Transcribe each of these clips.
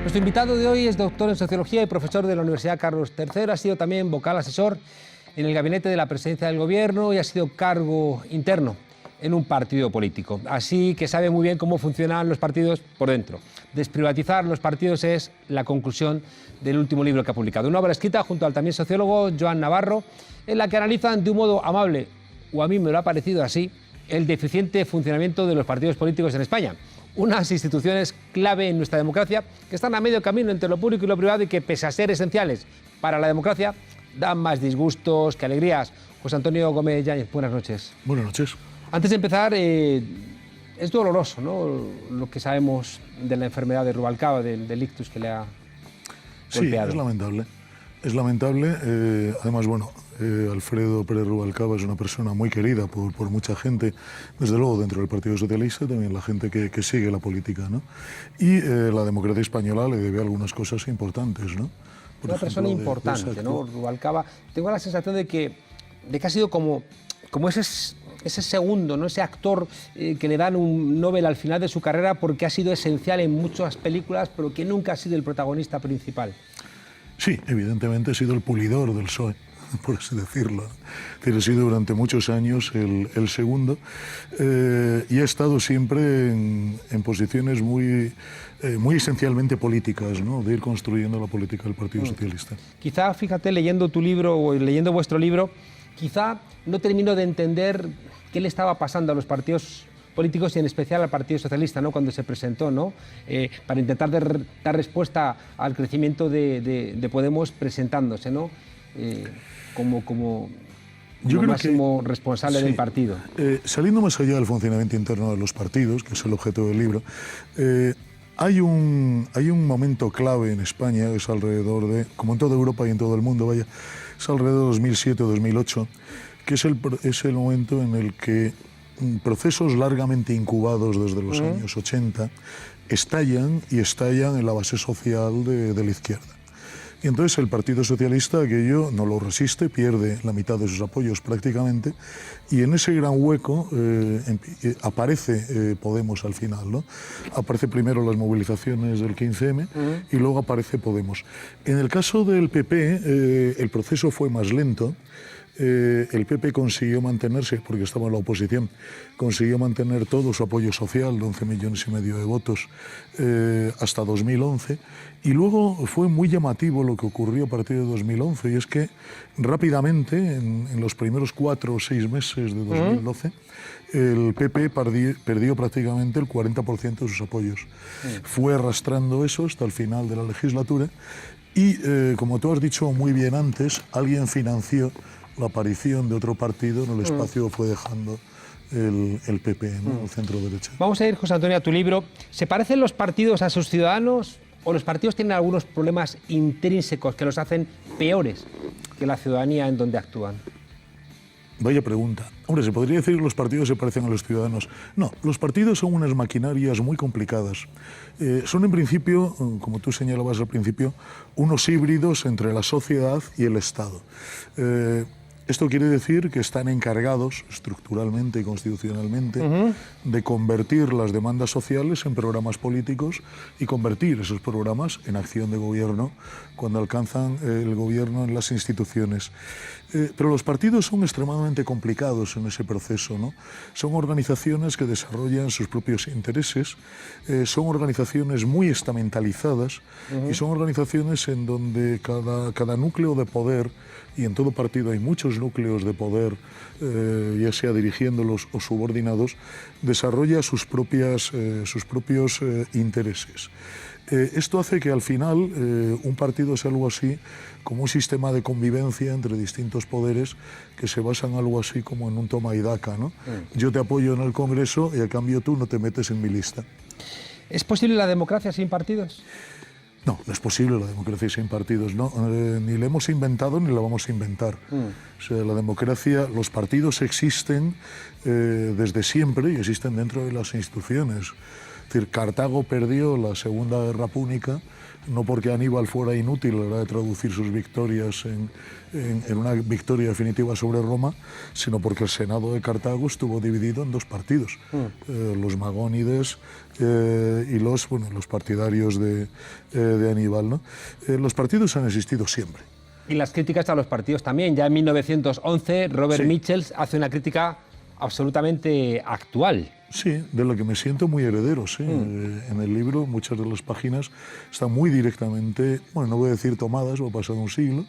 Nuestro invitado de hoy es doctor en Sociología y profesor de la Universidad Carlos III. Ha sido también vocal asesor en el gabinete de la presidencia del gobierno y ha sido cargo interno en un partido político. Así que sabe muy bien cómo funcionan los partidos por dentro. Desprivatizar los partidos es la conclusión del último libro que ha publicado. Una obra escrita junto al también sociólogo Joan Navarro, en la que analizan de un modo amable, o a mí me lo ha parecido así, el deficiente funcionamiento de los partidos políticos en España. Unas instituciones clave en nuestra democracia que están a medio camino entre lo público y lo privado y que, pese a ser esenciales para la democracia, dan más disgustos que alegrías. José Antonio Gómez Yáñez, buenas noches. Buenas noches. Antes de empezar, es doloroso, ¿no?, lo que sabemos de la enfermedad de Rubalcaba, del ictus que le ha golpeado. Sí, es lamentable. Es lamentable. Además, bueno, Alfredo Pérez Rubalcaba es una persona muy querida por mucha gente, desde luego dentro del Partido Socialista, también la gente que sigue la política, ¿no? Y la democracia española le debe algunas cosas importantes, ¿no? Una persona importante, ¿no? Rubalcaba. Tengo la sensación de que ha sido como ese segundo, ¿no?, ese actor que le dan un Nobel al final de su carrera porque ha sido esencial en muchas películas, pero que nunca ha sido el protagonista principal. Sí, evidentemente ha sido el pulidor del PSOE, por así decirlo. Ha sido durante muchos años el segundo y ha estado siempre en posiciones muy esencialmente políticas, ¿no?, de ir construyendo la política del Partido Socialista. Quizá, fíjate, leyendo tu libro o leyendo vuestro libro, quizá no termino de entender qué le estaba pasando a los partidos políticos y en especial al Partido Socialista, ¿no?, cuando se presentó, ¿no?, para intentar dar respuesta al crecimiento de Podemos presentándose, ¿no?, como máximo responsable del partido. Saliendo más allá del funcionamiento interno de los partidos, que es el objeto del libro, hay un momento clave en España, que es alrededor de, como en toda Europa y en todo el mundo, vaya, es alrededor de 2007-2008, que es el momento en el que procesos largamente incubados desde los años 80 estallan en la base social de la izquierda. Y entonces el Partido Socialista aquello no lo resiste, pierde la mitad de sus apoyos prácticamente, y en ese gran hueco aparece Podemos al final, ¿no? Aparece primero las movilizaciones del 15M y luego aparece Podemos. En el caso del PP el proceso fue más lento. El PP consiguió mantenerse, porque estaba en la oposición, consiguió mantener todo su apoyo social, de 11,5 millones de votos, hasta 2011. Y luego fue muy llamativo lo que ocurrió a partir de 2011, y es que rápidamente, en los primeros 4 o 6 meses de 2012, el PP perdió prácticamente el 40% de sus apoyos. Fue arrastrando eso hasta el final de la legislatura y, como tú has dicho muy bien antes, alguien financió la aparición de otro partido en el espacio que fue dejando el PP, ¿no?, el centro derecha. Vamos a ir, José Antonio, a tu libro. ¿Se parecen los partidos a sus ciudadanos o los partidos tienen algunos problemas intrínsecos que los hacen peores que la ciudadanía en donde actúan? Vaya pregunta. Hombre, ¿se podría decir que los partidos se parecen a los ciudadanos? No, los partidos son unas maquinarias muy complicadas. Son en principio, como tú señalabas al principio, unos híbridos entre la sociedad y el Estado. Esto quiere decir que están encargados estructuralmente y constitucionalmente de convertir las demandas sociales en programas políticos y convertir esos programas en acción de gobierno cuando alcanzan el gobierno en las instituciones. Pero los partidos son extremadamente complicados en ese proceso, ¿no? Son organizaciones que desarrollan sus propios intereses, son organizaciones muy estamentalizadas y son organizaciones en donde cada núcleo de poder, y en todo partido hay muchos núcleos de poder, ya sea dirigiéndolos o subordinados, desarrolla sus propios intereses. Esto hace que al final un partido sea algo así como un sistema de convivencia entre distintos poderes que se basa en algo así como en un toma y daca, ¿no? Yo te apoyo en el Congreso y a cambio tú no te metes en mi lista. ¿Es posible la democracia sin partidos? No, no es posible la democracia sin partidos, ¿no? Ni la hemos inventado ni la vamos a inventar. O sea, la democracia, los partidos existen desde siempre y existen dentro de las instituciones. Es decir, Cartago perdió la Segunda Guerra Púnica no porque Aníbal fuera inútil a la hora de traducir sus victorias en una victoria definitiva sobre Roma, sino porque el Senado de Cartago estuvo dividido en dos partidos, los magónides y los partidarios de Aníbal, ¿no? Los partidos han existido siempre. Y las críticas a los partidos también. Ya en 1911 Robert Michels hace una crítica absolutamente actual. Sí, de lo que me siento muy heredero, sí. En el libro muchas de las páginas están muy directamente, bueno, no voy a decir tomadas, o ha pasado un siglo,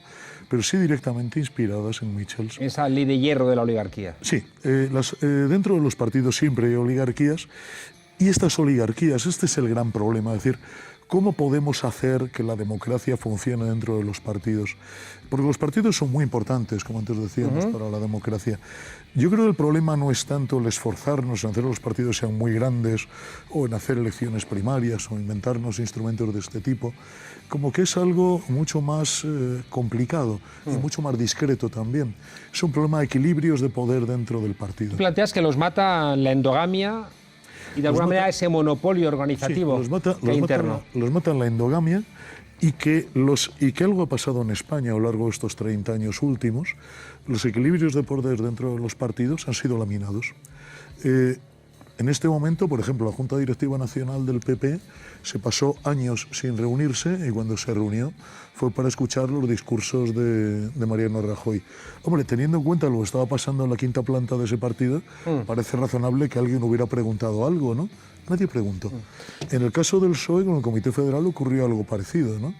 pero sí directamente inspiradas en Michels. Esa ley de hierro de la oligarquía. Sí, dentro de los partidos siempre hay oligarquías, y estas oligarquías, este es el gran problema, es decir, ¿cómo podemos hacer que la democracia funcione dentro de los partidos? Porque los partidos son muy importantes, como antes decíamos, para la democracia. Yo creo que el problema no es tanto el esforzarnos en hacer que los partidos sean muy grandes o en hacer elecciones primarias o inventarnos instrumentos de este tipo, como que es algo mucho más complicado y mucho más discreto también. Es un problema de equilibrios de poder dentro del partido. Tú planteas que los mata la endogamia y de alguna manera ese monopolio organizativo interno. Los matan la endogamia y que algo ha pasado en España a lo largo de estos 30 años últimos. Los equilibrios de poder dentro de los partidos han sido laminados. En este momento, por ejemplo, la Junta Directiva Nacional del PP se pasó años sin reunirse y cuando se reunió fue para escuchar los discursos de Mariano Rajoy. Hombre, teniendo en cuenta lo que estaba pasando en la quinta planta de ese partido, parece razonable que alguien hubiera preguntado algo, ¿no? Nadie preguntó. En el caso del PSOE, con el Comité Federal ocurrió algo parecido, ¿no?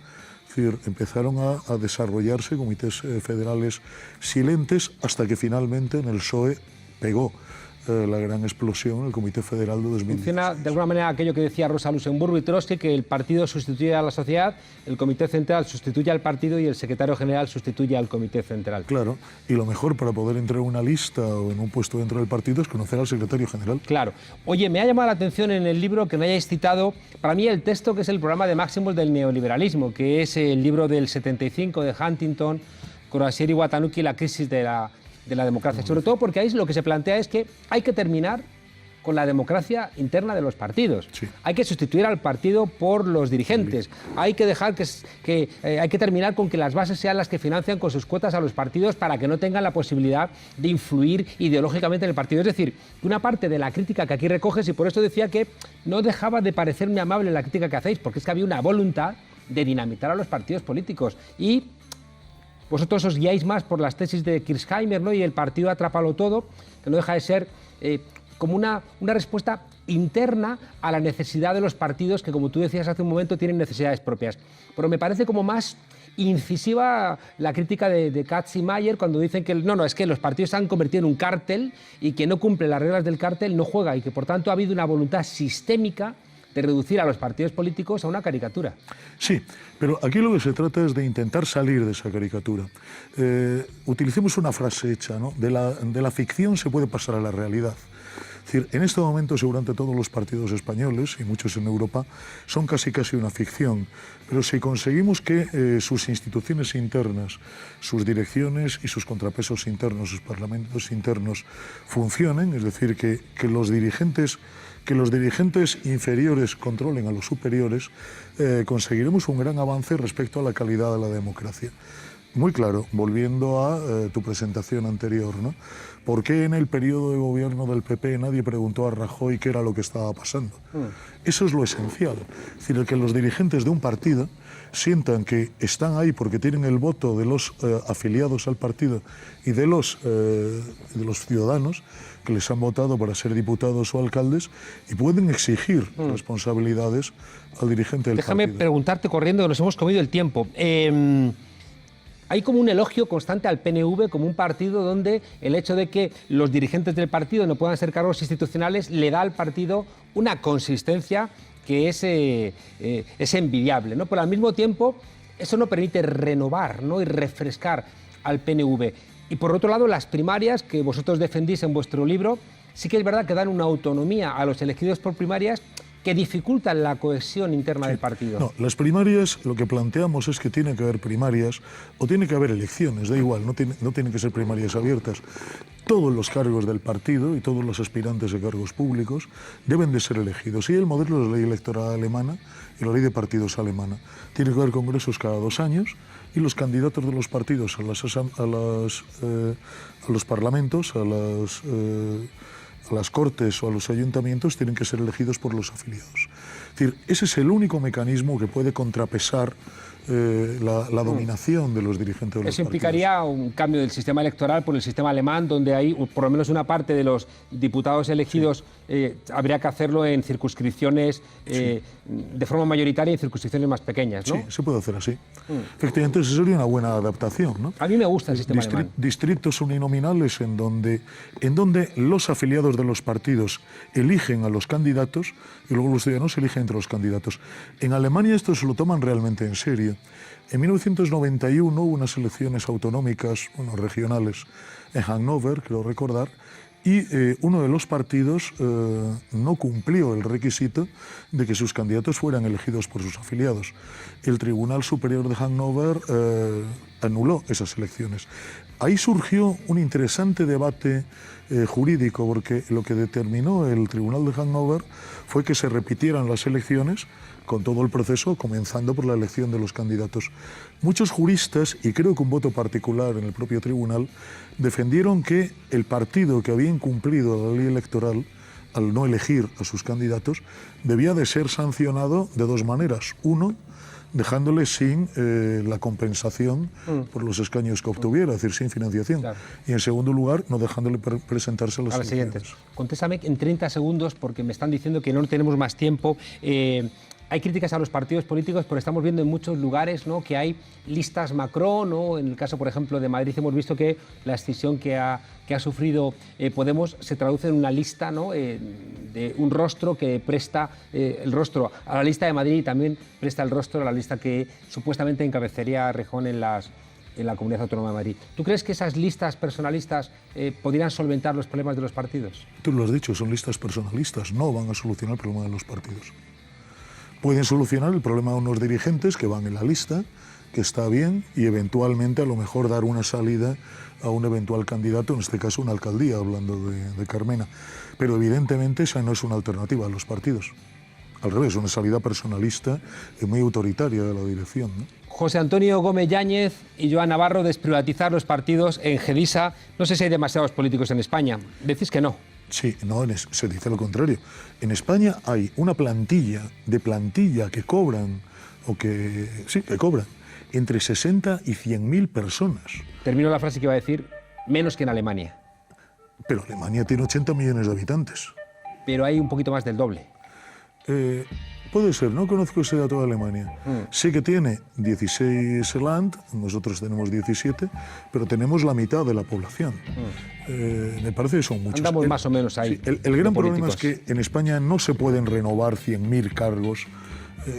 Es decir, empezaron a desarrollarse comités federales silentes hasta que finalmente en el PSOE pegó la gran explosión en el Comité Federal de 2016. Funciona de alguna manera aquello que decía Rosa Luxemburgo y Trotsky, que el partido sustituye a la sociedad, el Comité Central sustituye al partido y el secretario general sustituye al Comité Central. Claro, y lo mejor para poder entrar en una lista o en un puesto dentro del partido es conocer al secretario general. Claro. Oye, me ha llamado la atención en el libro que no hayáis citado, para mí el texto que es el programa de máximos del neoliberalismo, que es el libro del 75 de Huntington, Courasier y Watanuki, La crisis de la democracia, sobre todo porque ahí lo que se plantea es que hay que terminar con la democracia interna de los partidos. Sí. Hay que sustituir al partido por los dirigentes. Sí. Hay que dejar hay que terminar con que las bases sean las que financian con sus cuotas a los partidos para que no tengan la posibilidad de influir ideológicamente en el partido. Es decir, una parte de la crítica que aquí recoges, y por eso decía que no dejaba de parecerme amable la crítica que hacéis, porque es que había una voluntad de dinamitar a los partidos políticos. Y vosotros os guiáis más por las tesis de Kirchheimer, ¿no? Y el partido atrápalo todo, que no deja de ser como una respuesta interna a la necesidad de los partidos que, como tú decías hace un momento, tienen necesidades propias. Pero me parece como más incisiva la crítica de Katz y Mayer cuando dicen que es que los partidos se han convertido en un cártel y que no cumple las reglas del cártel no juega y que por tanto ha habido una voluntad sistémica de reducir a los partidos políticos a una caricatura. Sí, pero aquí lo que se trata es de intentar salir de esa caricatura. Utilicemos una frase hecha, ¿no? De la ficción se puede pasar a la realidad. Es decir, en este momento seguramente todos los partidos españoles, y muchos en Europa, son casi una ficción. Pero si conseguimos que sus instituciones internas, sus direcciones y sus contrapesos internos, sus parlamentos internos funcionen, es decir, que los dirigentes inferiores controlen a los superiores, conseguiremos un gran avance respecto a la calidad de la democracia. Muy claro, volviendo a tu presentación anterior, ¿no? ¿Por qué en el periodo de gobierno del PP nadie preguntó a Rajoy qué era lo que estaba pasando? Eso es lo esencial. Es decir, el que los dirigentes de un partido sientan que están ahí porque tienen el voto de los afiliados al partido y de los ciudadanos que les han votado para ser diputados o alcaldes y pueden exigir responsabilidades al dirigente del partido. Déjame preguntarte corriendo, que nos hemos comido el tiempo. Hay como un elogio constante al PNV como un partido donde el hecho de que los dirigentes del partido no puedan ser cargos institucionales le da al partido una consistencia que es envidiable, ¿no? Pero al mismo tiempo eso no permite renovar, ¿no? Y refrescar al PNV. Y por otro lado, las primarias que vosotros defendís en vuestro libro sí que es verdad que dan una autonomía a los elegidos por primarias que dificultan la cohesión interna del partido. No, las primarias, lo que planteamos es que tiene que haber primarias o tiene que haber elecciones, da igual, no tienen que ser primarias abiertas. Todos los cargos del partido y todos los aspirantes de cargos públicos deben de ser elegidos. Y el modelo de la ley electoral alemana y la ley de partidos alemana. Tiene que haber congresos cada 2 años y los candidatos de los partidos a los parlamentos, a las cortes o a los ayuntamientos tienen que ser elegidos por los afiliados. Es decir, ese es el único mecanismo que puede contrapesar la dominación de los dirigentes de los Eso implicaría partidos. un cambio del sistema electoral por el sistema alemán, donde hay por lo menos una parte de los diputados elegidos habría que hacerlo en circunscripciones de forma mayoritaria y en circunscripciones más pequeñas, ¿no? Sí, se puede hacer así. Efectivamente, eso sería una buena adaptación, ¿no? A mí me gusta el sistema alemán. Distritos uninominales en donde los afiliados de los partidos eligen a los candidatos y luego los ciudadanos eligen entre los candidatos. En Alemania esto se lo toman realmente en serio. En 1991 hubo unas elecciones autonómicas, regionales, en Hannover, creo recordar, y uno de los partidos no cumplió el requisito de que sus candidatos fueran elegidos por sus afiliados. El Tribunal Superior de Hannover anuló esas elecciones. Ahí surgió un interesante debate jurídico, porque lo que determinó el Tribunal de Hannover fue que se repitieran las elecciones con todo el proceso, comenzando por la elección de los candidatos. Muchos juristas, y creo que un voto particular en el propio tribunal, defendieron que el partido que había incumplido la ley electoral al no elegir a sus candidatos debía de ser sancionado de 2 maneras. Uno, dejándole sin la compensación por los escaños que obtuviera, es decir, sin financiación. Claro. Y en segundo lugar, no dejándole presentarse a las siguientes. elecciones. Contéstame en 30 segundos, porque me están diciendo que no tenemos más tiempo. Hay críticas a los partidos políticos, pero estamos viendo en muchos lugares, ¿no?, que hay listas Macron, ¿no? En el caso, por ejemplo, de Madrid hemos visto que la escisión que ha sufrido Podemos se traduce en una lista, ¿no?, de un rostro que presta el rostro a la lista de Madrid y también presta el rostro a la lista que supuestamente encabezaría Rejón en la Comunidad Autónoma de Madrid. ¿Tú crees que esas listas personalistas podrían solventar los problemas de los partidos? Tú lo has dicho, son listas personalistas, no van a solucionar el problema de los partidos. Pueden solucionar el problema de unos dirigentes que van en la lista, que está bien, y eventualmente a lo mejor dar una salida a un eventual candidato, en este caso una alcaldía, hablando de Carmena. Pero evidentemente esa no es una alternativa a los partidos. Al revés, una salida personalista y muy autoritaria de la dirección, ¿no? José Antonio Gómez Yáñez y Joan Navarro, desprivatizar los partidos en Gedisa. No sé si hay demasiados políticos en España. Decís que no. Sí, no, se dice lo contrario. En España hay una plantilla que cobran, que cobran entre 60 y 100.000 personas. Termino la frase que iba a decir, menos que en Alemania. Pero Alemania tiene 80 millones de habitantes. Pero hay un poquito más del doble. Puede ser, no conozco ese dato de Alemania. Sé que tiene 16 Land, nosotros tenemos 17, pero tenemos la mitad de la población. Me parece que son muchos. Andamos más o menos ahí. Sí, el gran problema es que en España no se pueden renovar 100.000 cargos.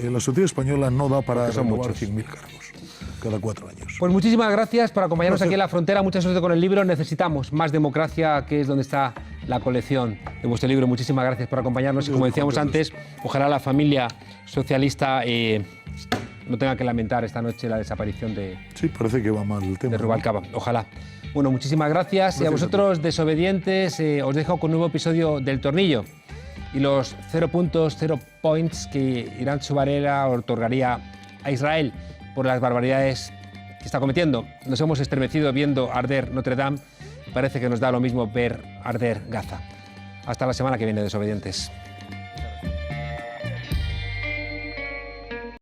La sociedad española no da para renovar 100.000 cargos cada 4 años. Pues muchísimas gracias por acompañarnos aquí en La Frontera. Mucha suerte con el libro. Necesitamos más democracia, que es donde está la colección de vuestro libro. Muchísimas gracias por acompañarnos. Y como decíamos antes, ojalá la familia socialista no tenga que lamentar esta noche la desaparición de... Sí, parece que va mal el tema. De Rubalcaba. Ojalá. Bueno, muchísimas gracias. Y a vosotros, desobedientes, os dejo con un nuevo episodio del Tornillo y los 0 puntos, 0 points que Irán Tsubarela otorgaría a Israel por las barbaridades que está cometiendo. Nos hemos estremecido viendo arder Notre Dame. Parece que nos da lo mismo ver arder Gaza. Hasta la semana que viene, desobedientes.